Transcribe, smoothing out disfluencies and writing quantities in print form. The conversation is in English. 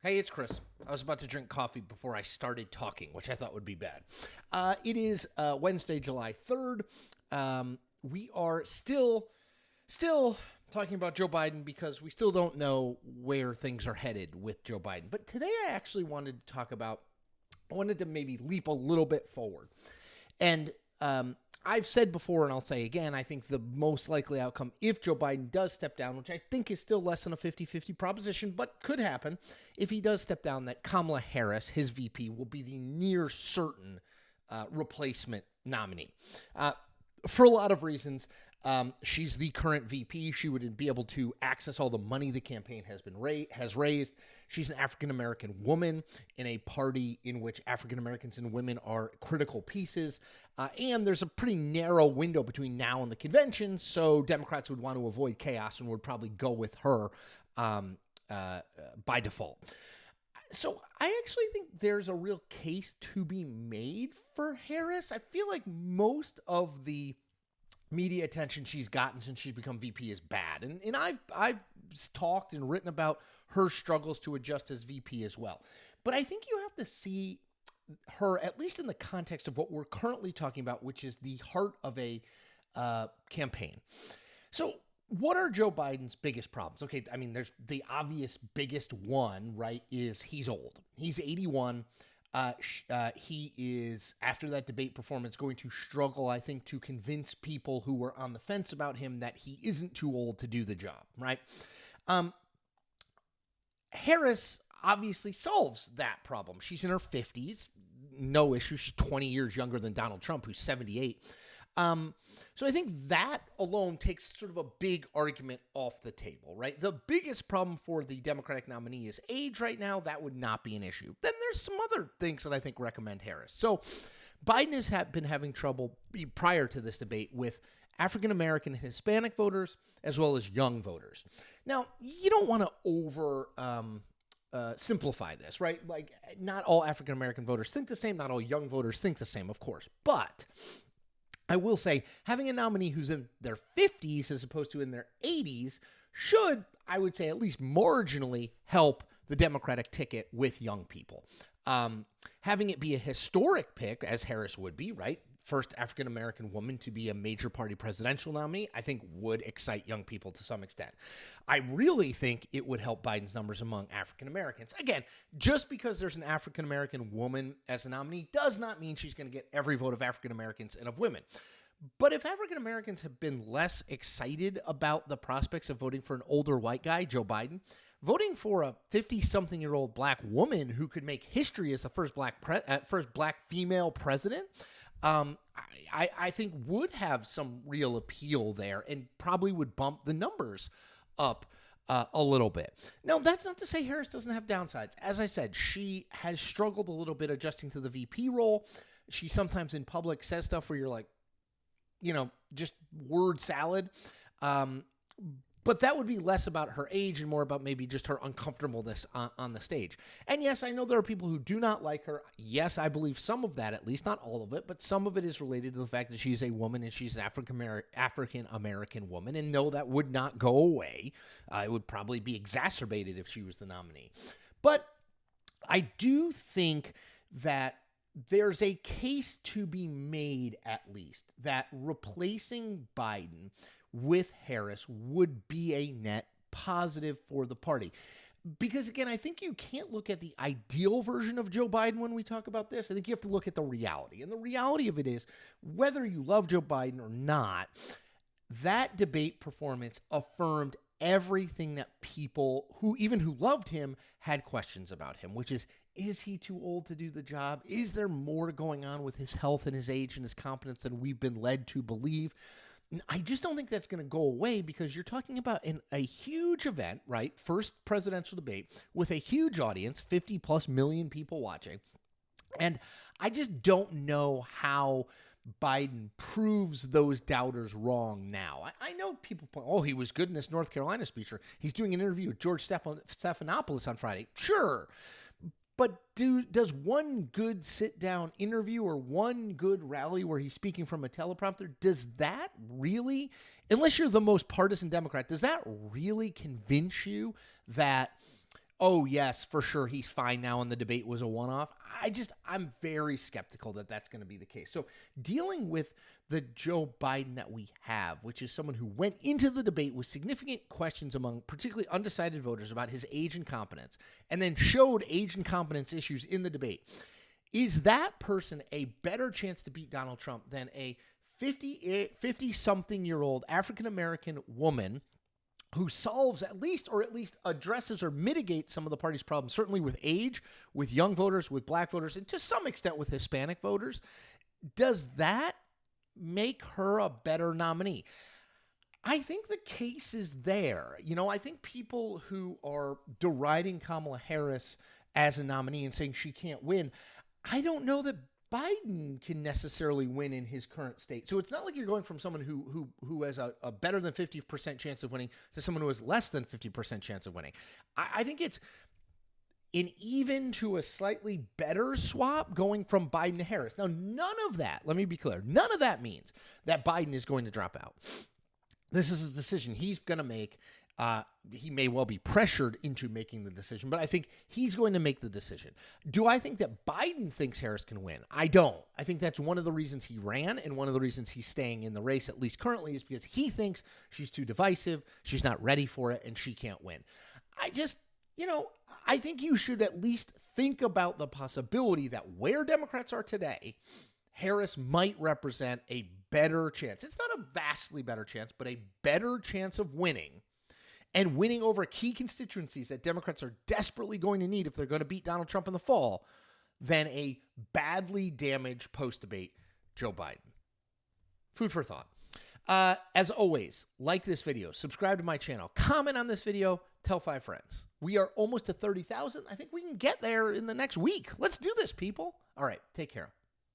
Hey, it's Chris. I was about to drink coffee before I started talking, which I thought would be bad. It is Wednesday, July 3rd. We are still talking about Joe Biden because we still don't know where things are headed with Joe Biden. But today I actually wanted to maybe leap a little bit forward. And I've said before, and I'll say again, I think the most likely outcome, if Joe Biden does step down, which I think is still less than a 50-50 proposition, but could happen, if he does step down, that Kamala Harris, his VP, will be the near certain replacement nominee. For a lot of reasons. She's the current VP. She would be able to access all the money the campaign has raised. She's an African-American woman in a party in which African-Americans and women are critical pieces. And there's a pretty narrow window between now and the convention, so Democrats would want to avoid chaos and would probably go with her by default. So I actually think there's a real case to be made for Harris. I feel like most of the media attention she's gotten since she's become VP is bad. And I've talked and written about her struggles to adjust as VP as well. But I think you have to see her, at least in the context of what we're currently talking about, which is the heart of a campaign. So what are Joe Biden's biggest problems? Okay, I mean, there's the obvious biggest one, right, is he's old. He's 81. He is, after that debate performance, going to struggle, I think, to convince people who were on the fence about him that he isn't too old to do the job, right? Harris obviously solves that problem. She's in her 50s, no issue. She's 20 years younger than Donald Trump, who's 78. So I think that alone takes sort of a big argument off the table, right? The biggest problem for the Democratic nominee is age right now. That would not be an issue. Then there's some other things that I think recommend Harris. So Biden has been having trouble prior to this debate with African-American and Hispanic voters as well as young voters. Now, you don't want to simplify this, right? Like, not all African-American voters think the same. Not all young voters think the same, of course. But I will say having a nominee who's in their 50s as opposed to in their 80s should, I would say, at least marginally help the Democratic ticket with young people. Having it be a historic pick, as Harris would be, right? First African-American woman to be a major party presidential nominee, I think would excite young people to some extent. I really think it would help Biden's numbers among African-Americans. Again, just because there's an African-American woman as a nominee does not mean she's going to get every vote of African-Americans and of women. But if African-Americans have been less excited about the prospects of voting for an older white guy, Joe Biden, voting for a 50-something-year-old black woman who could make history as the first black female president, I think would have some real appeal there and probably would bump the numbers up a little bit. Now, that's not to say Harris doesn't have downsides. As I said, she has struggled a little bit adjusting to the VP role. She sometimes in public says stuff where you're like, just word salad. But that would be less about her age and more about maybe just her uncomfortableness on the stage. And yes, I know there are people who do not like her. Yes, I believe some of that, at least not all of it, but some of it is related to the fact that she's a woman and she's an African-American woman. And no, that would not go away. It would probably be exacerbated if she was the nominee. But I do think that there's a case to be made, at least, that replacing Biden with Harris would be a net positive for the party. Because, again, I think you can't look at the ideal version of Joe Biden when we talk about this. I think you have to look at the reality. And the reality of it is, whether you love Joe Biden or not, that debate performance affirmed everything that people who loved him had questions about him, which is he too old to do the job? Is there more going on with his health and his age and his competence than we've been led to believe? I just don't think that's going to go away because you're talking about a huge event, right? First presidential debate with a huge audience, 50 plus million people watching. And I just don't know how Biden proves those doubters wrong now. I know people point, he was good in this North Carolina speech, or he's doing an interview with George Stephanopoulos on Friday. Sure. But does one good sit-down interview or one good rally where he's speaking from a teleprompter, does that really, unless you're the most partisan Democrat, does that really convince you that oh, yes, for sure, he's fine now and the debate was a one-off. I'm very skeptical that that's going to be the case. So dealing with the Joe Biden that we have, which is someone who went into the debate with significant questions among particularly undecided voters about his age and competence, and then showed age and competence issues in the debate, is that person a better chance to beat Donald Trump than a 50-something-year-old African-American woman who solves at least addresses or mitigates some of the party's problems, certainly with age, with young voters, with black voters, and to some extent with Hispanic voters? Does that make her a better nominee? I think the case is there. I think people who are deriding Kamala Harris as a nominee and saying she can't win, I don't know that Biden can necessarily win in his current state. So it's not like you're going from someone who has a better than 50% chance of winning to someone who has less than 50% chance of winning. I think it's an even to a slightly better swap going from Biden to Harris. Now, none of that, let me be clear, none of that means that Biden is going to drop out. This is a decision he's going to make. He may well be pressured into making the decision, but I think he's going to make the decision. Do I think that Biden thinks Harris can win? I don't. I think that's one of the reasons he ran, and one of the reasons he's staying in the race, at least currently, is because he thinks she's too divisive, she's not ready for it, and she can't win. I think you should at least think about the possibility that where Democrats are today, Harris might represent a better chance. It's not a vastly better chance, but a better chance of winning, and winning over key constituencies that Democrats are desperately going to need if they're going to beat Donald Trump in the fall, than a badly damaged post-debate Joe Biden. Food for thought. As always, like this video, subscribe to my channel, comment on this video, tell 5 friends. We are almost to 30,000. I think we can get there in the next week. Let's do this, people. All right, take care.